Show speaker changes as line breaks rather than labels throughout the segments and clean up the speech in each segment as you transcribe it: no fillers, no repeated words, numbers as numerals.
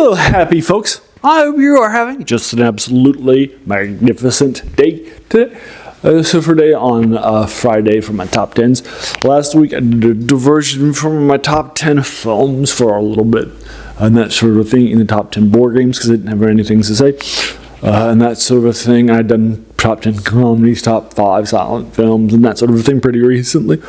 Hello, happy folks. I hope you are having just an absolutely magnificent day today. So for today on Friday for my top 10s. Last week I did a diversion from my top 10 films for a little bit. And that sort of thing in the top 10 board games because I didn't have anything to say. And that sort of thing. I'd done top 10 comedies, top 5 silent films, and that sort of thing pretty recently.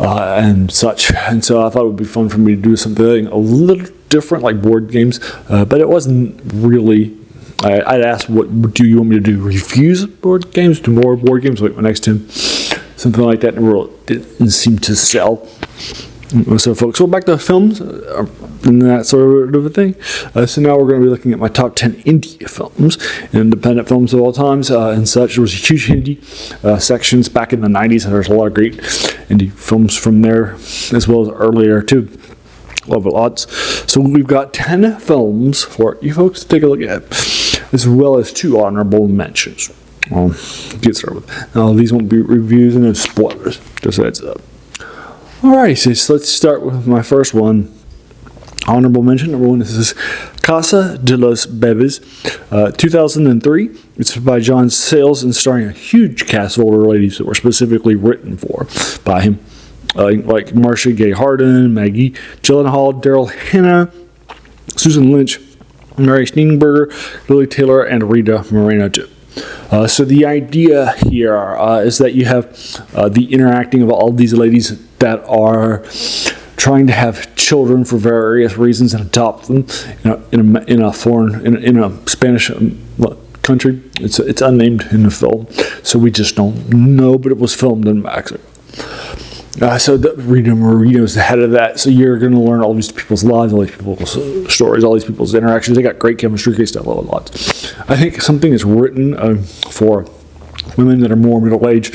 And such. And so I thought it would be fun for me to do something a little different, like board games. But it wasn't really. I'd asked, what do you want me to do? Reviews of board games? Do more board games like my next 10? Something like that. It didn't seem to sell. So, folks, we're back to films and that sort of a thing. So now we're going to be looking at my top 10 indie films, independent films of all times and such. There was a huge indie sections back in the 90s, and there's a lot of great indie films from there, as well as earlier, too. Love it lots. So we've got 10 films for you folks to take a look at, as well as 2 honorable mentions. Get started with. Now, these won't be reviews and no spoilers, just a heads up. Alright, so let's start with my first one. Honorable mention number 1. This is Casa de los Bebés, 2003. It's by John Sayles and starring a huge cast of older ladies that were specifically written by him. Like Marcia Gay Harden, Maggie Gyllenhaal, Daryl Hannah, Susan Lynch, Mary Steenburgen, Lily Taylor, and Rita Moreno too. So the idea here is that you have the interacting of all these ladies that are trying to have children for various reasons and adopt them in a Spanish country. It's unnamed in the film, so we just don't know. But it was filmed in Mexico. So Rita Moreno is the head of that. So you're going to learn all these people's lives, all these people's stories, all these people's interactions. They got great chemistry, great stuff, lots. I think something is written for women that are more middle-aged,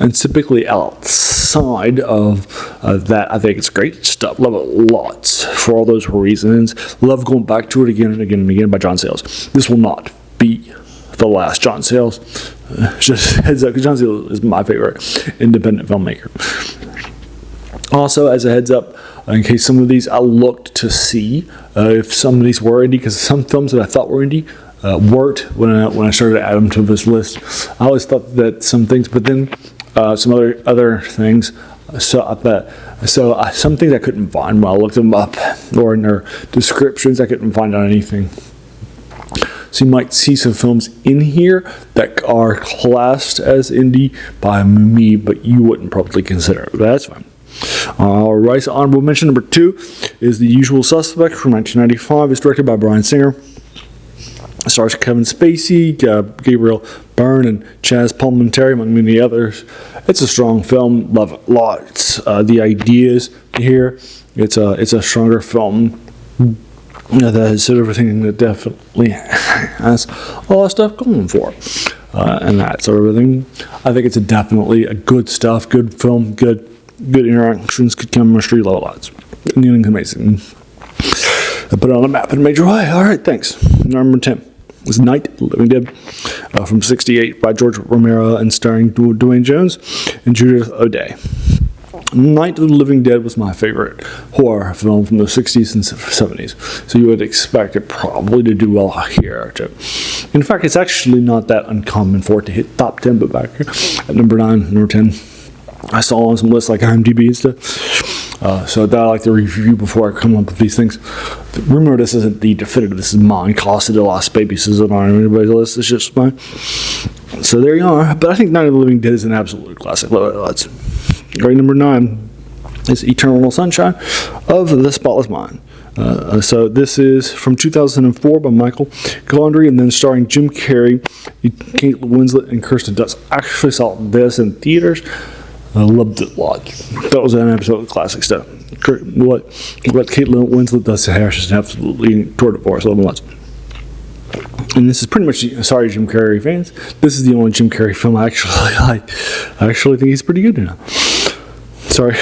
and typically outside of that, I think it's great stuff. Love it lots for all those reasons. Love going back to it again and again and again by John Sayles. This will not be the last John Sayles. Just heads up, because John Sayles is my favorite independent filmmaker. Also, as a heads up, in case some of these I looked to see if some of these were indie, because some films that I thought were indie weren't when I started to add them to this list. I always thought that some things, but then some other things. So some things I couldn't find when I looked them up, or in their descriptions I couldn't find on anything. So you might see some films in here that are classed as indie by me, but you wouldn't probably consider it. But that's fine. Alright, so honorable mention number 2 is The Usual Suspect from 1995. It's directed by Bryan Singer. It stars Kevin Spacey, Gabriel Byrne, and Chaz Palminteri, among many others. It's a strong film. Love it lots. The ideas here. It's a stronger film. That sort of everything that definitely has a lot of stuff going for it. And that sort of thing. I think it's definitely a good stuff, good film, good interactions, good chemistry, lots. Everything's amazing. I put it on the map in a major way. Alright, thanks. Number 10 is Night of the Living Dead from 1968 by George Romero and starring Dwayne Jones and Judith O'Dea. Night of the Living Dead was my favorite horror film from the 60s and 70s, so you would expect it probably to do well here too. In fact, it's actually not that uncommon for it to hit top 10, but back here at number 9, number 10, I saw on some lists like IMDb and stuff. So that I like to review before I come up with these things. Remember, this isn't the definitive. This is mine. Casa de los Babies isn't on anybody's list. It's just mine. So there you are. But I think Night of the Living Dead is an absolute classic. Let's. Great number 9 is Eternal Sunshine of the Spotless Mind. So this is from 2004 by Michael Gondry, and then starring Jim Carrey, Kate Winslet, and Kirsten Dunst. I actually saw this in theaters. I loved it a lot. That was an absolute classic stuff. What Kate Winslet does to her is just absolutely toward it for us. I love it lots. And this is pretty much, sorry Jim Carrey fans, this is the only Jim Carrey film I actually like. I actually think he's pretty good now. Sorry.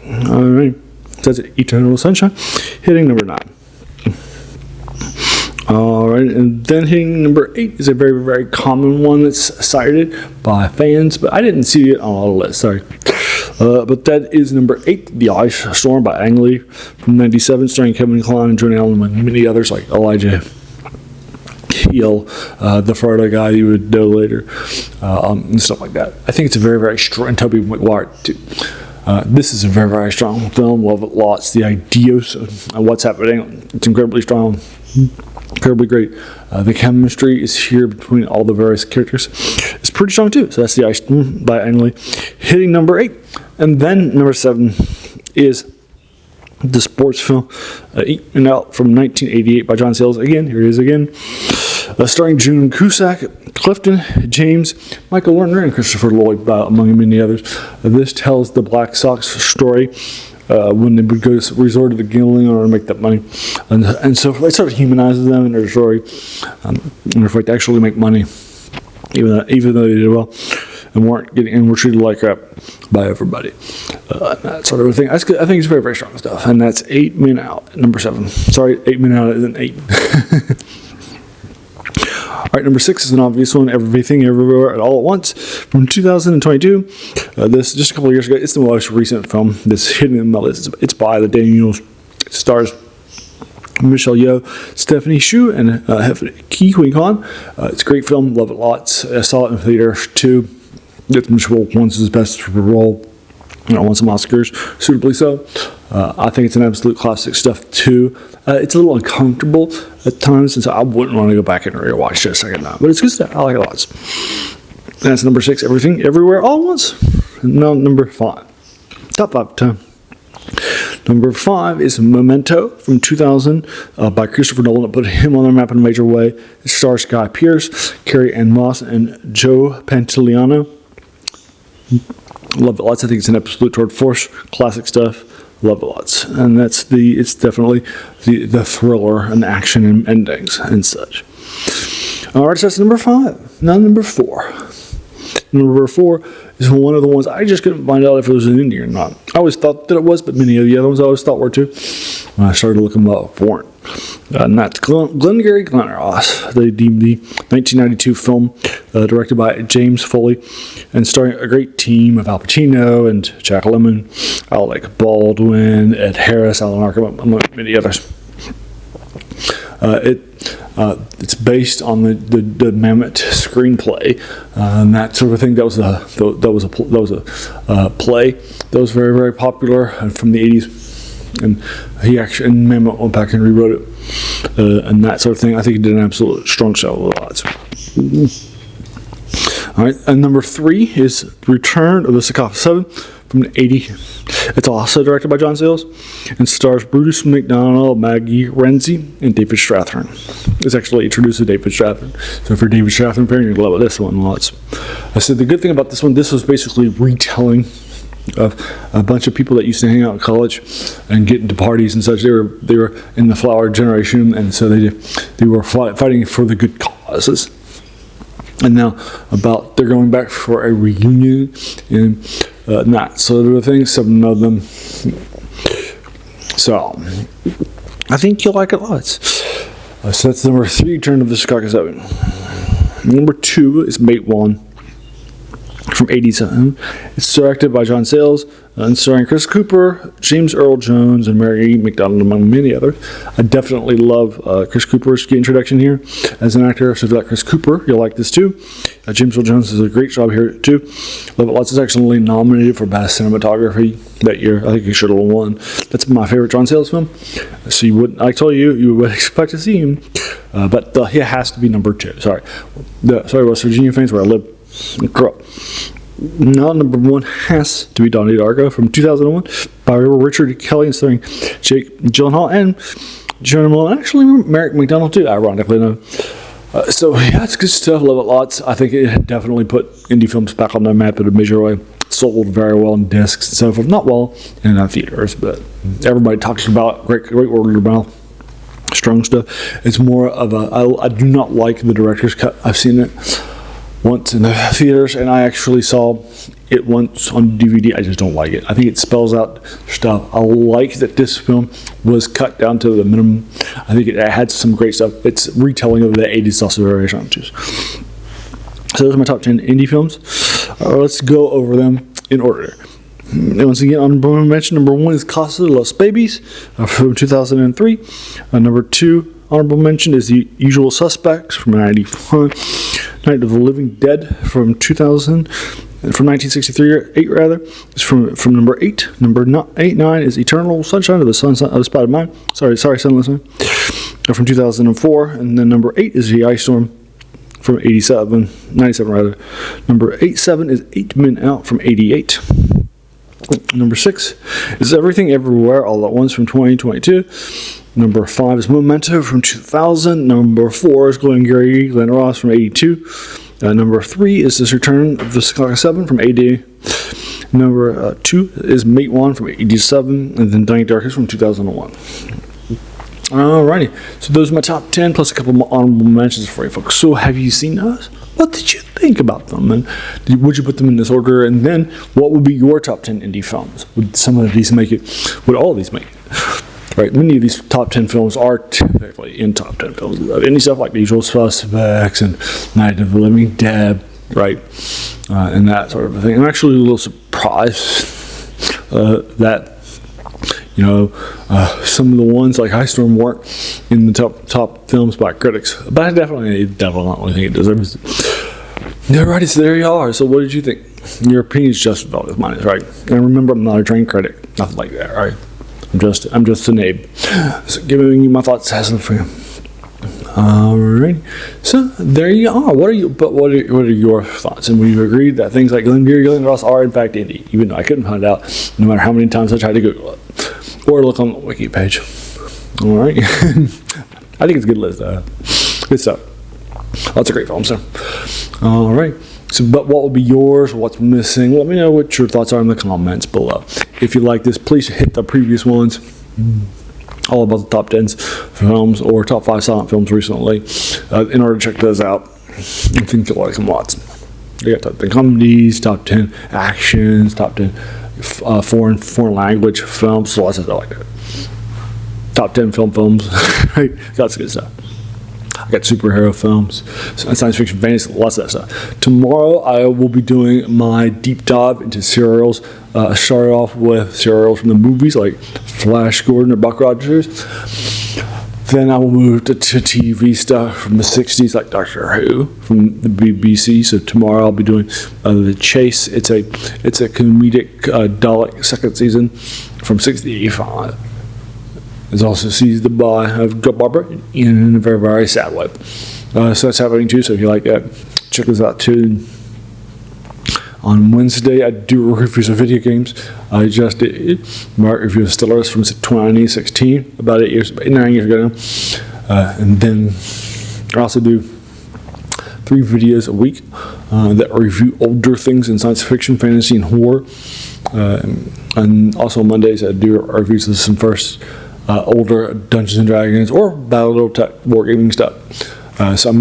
Alright. That's Eternal Sunshine. Hitting number 9. Alright. right, and then hitting number 8 is a very, very common one that's cited by fans, but I didn't see it on all the list, sorry. But that is number 8, The Ice Storm by Ang Lee from 97, starring Kevin Kline and Joan Allen and many others like Elijah Heel, the Florida guy you would know later, and stuff like that. I think it's a very, very strong, and Tobey Maguire too. This is a very, very strong film. Love it lots. The ideas of what's happening, it's incredibly strong, incredibly great. The chemistry is here between all the various characters. It's pretty strong too. So that's The Ice Storm by Ang Lee, hitting number 8. And then number 7 is the sports film Eat and Out from 1988 by John Sayles. Again, here it is again. Starring June Cusack, Clifton James, Michael Lerner, and Christopher Lloyd, among many others. This tells the Black Sox story when they would go resort to the gambling in order to make that money. And so it sort of humanizes them in their story. And if they actually make money, even though they did well, and were treated like crap by everybody. That sort of thing. I think it's very, very strong stuff. And that's 8 Men Out, number 7. Sorry, 8 Men Out isn't 8. All right, number 6 is an obvious one, Everything Everywhere at All at Once from 2022. This just a couple of years ago. It's the most recent film that's hidden in my list. It's by the Daniels. It stars Michelle Yeoh, Stephanie Hsu, and Ki Hui Kwan. It's a great film. Love it lots. I saw it in theaters too. It's Michelle wants his best role. Won some Oscars, suitably so. I think it's an absolute classic stuff too. It's a little uncomfortable at times, and so I wouldn't want to go back and rewatch it a second time. But it's good stuff. I like it lots. That's number 6. Everything Everywhere All at Once. Now number 5. Top 5 time. Number 5 is Memento from 2000 by Christopher Nolan. It put him on the map in a major way. It stars Guy Pearce, Carrie Ann Moss, and Joe Pantoliano. Love it lots. I think it's an absolute tour de force. Classic stuff. Love it lots. And it's definitely the thriller and action and endings and such. All right, so that's number 5. Now number 4. Number 4 is one of the ones I just couldn't find out if it was an indie or not. I always thought that it was, but many of the other ones I always thought were too. When I started looking them up, weren't. And that's Glengarry Glen Ross, the 1992 film directed by James Foley and starring a great team of Al Pacino and Jack Lemmon, Alec Baldwin, Ed Harris, Alan Arkin, among many others. It's based on the Mamet screenplay and that sort of thing. That was a play that was very, very popular from the 80s. And Mamet went back and rewrote it and that sort of thing. I think he did an absolute strong show with odds. All right, and number 3 is Return of the Secaucus 7 from the 80s. It's also directed by John Sayles and stars Bruce McDonald, Maggie Renzi, and David Strathairn. It's actually introduced to David Strathairn. So if you're a David Strathairn fan, you're going to love this one lots. I said the good thing about this one, this was basically retelling of a bunch of people that used to hang out in college and get into parties and such. They were in the flower generation, and so they were fighting for the good causes. And now they're going back for a reunion and that sort of thing. 7 of them. So I think you'll like it lots. So that's number 3, Return of the Secaucus 7. Number 2 is Mate 1 from 87. It's directed by John Sayles and starring Chris Cooper, James Earl Jones, and Mary McDonald, among many others. I definitely love Chris Cooper's introduction here as an actor. So if you like Chris Cooper, you'll like this too. James Earl Jones does a great job here too. Love it lots. It's actually nominated for Best Cinematography that year. I think he should have won. That's my favorite John Sayles film. So I told you would expect to see him, but he has to be number 2. Sorry, West Virginia fans, where I live. Grew up. Now number 1 has to be Donnie Darko from 2001 by Richard Kelly and starring Jake Gyllenhaal and Jonah Malone. Actually, Merrick McDonald too, ironically enough. So yeah, it's good stuff. Love it lots. I think it definitely put indie films back on the map in a major way. Sold very well in discs and so forth. Not well in theaters, but everybody talks about great word of mouth. Strong stuff. It's more of I do not like the director's cut. I've seen it. once in the theaters, and I actually saw it once on DVD. I just don't like it. I think it spells out stuff. I like that this film was cut down to the minimum. I think it had some great stuff. It's retelling of the 80s, also very sumptuous. So those are my top 10 indie films. Let's go over them in order. And once again, honorable mention number 1 is Casa de los Babies from 2003. Number 2 honorable mention is The Usual Suspects from 1995. Night of the Living Dead from 2000, from 1963 or 8 rather. It's from number 8. Number 9 is Eternal Sunshine of the Spotted Mind. Sorry, Sunless Mind. From 2004, and then number 8 is The Ice Storm from 97 rather. Number 7 is 8 Men Out from 88. Number 6 is Everything Everywhere All at Once from 2022. Number 5 is Memento from 2000. Number 4 is Glengarry Glen Ross from 82. Number 3 is The Return of the Chicago 7 from AD. Number 2 is Mate 1 from 87. And then Dying Darkness from 2001. Alrighty, so those are my top 10 plus a couple more honorable mentions for you folks. So have you seen those? What did you think about them? And would you put them in this order? And then what would be your top 10 indie films? Would some of these make it? Would all of these make it? Right, many of these top 10 films are typically in top 10 films. Indie stuff like The Usual Suspects and Night of the Living Dead, right? And that sort of thing. I'm actually a little surprised that some of the ones like High Storm weren't in the top films by critics, but I definitely don't think it deserves it. Alrighty, so there you are. So what did you think? Your opinion is just as valid as mine is, right? And remember, I'm not a trained critic, nothing like that, right? I'm just a nabe. So giving you my thoughts as a fan. Alright, so there you are. What are your thoughts? And we agreed that things like Glengarry Glen Ross are in fact indie, even though I couldn't find out, no matter how many times I tried to Google it or look on the wiki page. Alright, I think it's a good list. Good stuff. Lots of great films there. Alright. So, but what will be yours? What's missing? Let me know what your thoughts are in the comments below. If you like this, please hit the previous ones, all about the top 10 films or top 5 silent films recently, in order to check those out. I think you'll like them lots. We got top 10 comedies, top 10 actions, top 10 foreign language films, so lots of stuff like that. Top 10 films, right? That's good stuff. I got superhero films, science fiction, fantasy, lots of that stuff. Tomorrow I will be doing my deep dive into serials. Start off with serials from the movies like Flash Gordon or Buck Rogers. Then I will move to TV stuff from the 60s like Doctor Who from the BBC. So tomorrow I'll be doing The Chase. It's a comedic Dalek second season from 1965. It's also seized by Barbara in a very, very sad way. So that's happening too. So if you like that, check this out too. On Wednesday, I do reviews of video games. I just did my review of Stellaris from 2016, about 9 years ago now. And then I also do 3 videos a week that review older things in science fiction, fantasy, and horror. And also on Mondays, I do reviews of some older Dungeons and Dragons or Battletech wargaming stuff. So I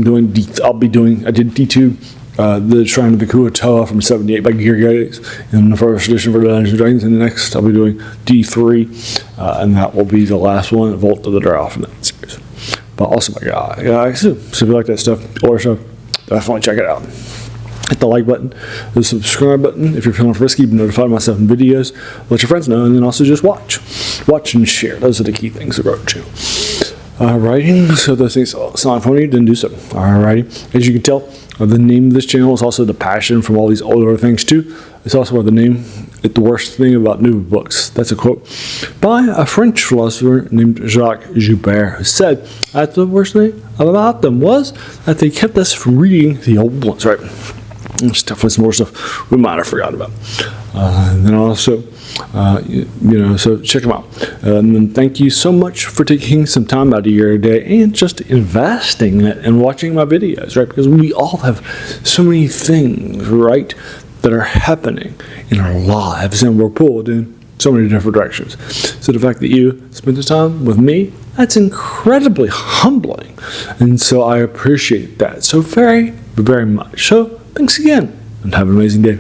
did D2, the Shrine of the Kuo-toa from 78 by Gear Gates in the first edition for Dungeons and Dragons, and the next I'll be doing D3, and that will be the last one, Vault of the Drow from that series. But also my guys, so if you like that stuff, older stuff, definitely check it out. Hit the like button, the subscribe button. If you're feeling frisky, be notified of my 7 videos. Let your friends know, and then also just watch and share. Those are the key things about the channel. Alrighty, so those things sound funny, then do so. Alrighty, as you can tell, the name of this channel is also the passion from all these older things too. It's also where the name, the worst thing about new books. That's a quote by a French philosopher named Jacques Joubert, who said that the worst thing about them was that they kept us from reading the old ones, right? There's definitely some more stuff we might have forgotten about. And then also, so check them out. And then thank you so much for taking some time out of your day and just investing it and watching my videos, right? Because we all have so many things, right, that are happening in our lives, and we're pulled in so many different directions. So the fact that you spend the time with me, that's incredibly humbling. And so I appreciate that so very, very much. So Thanks again, and have an amazing day.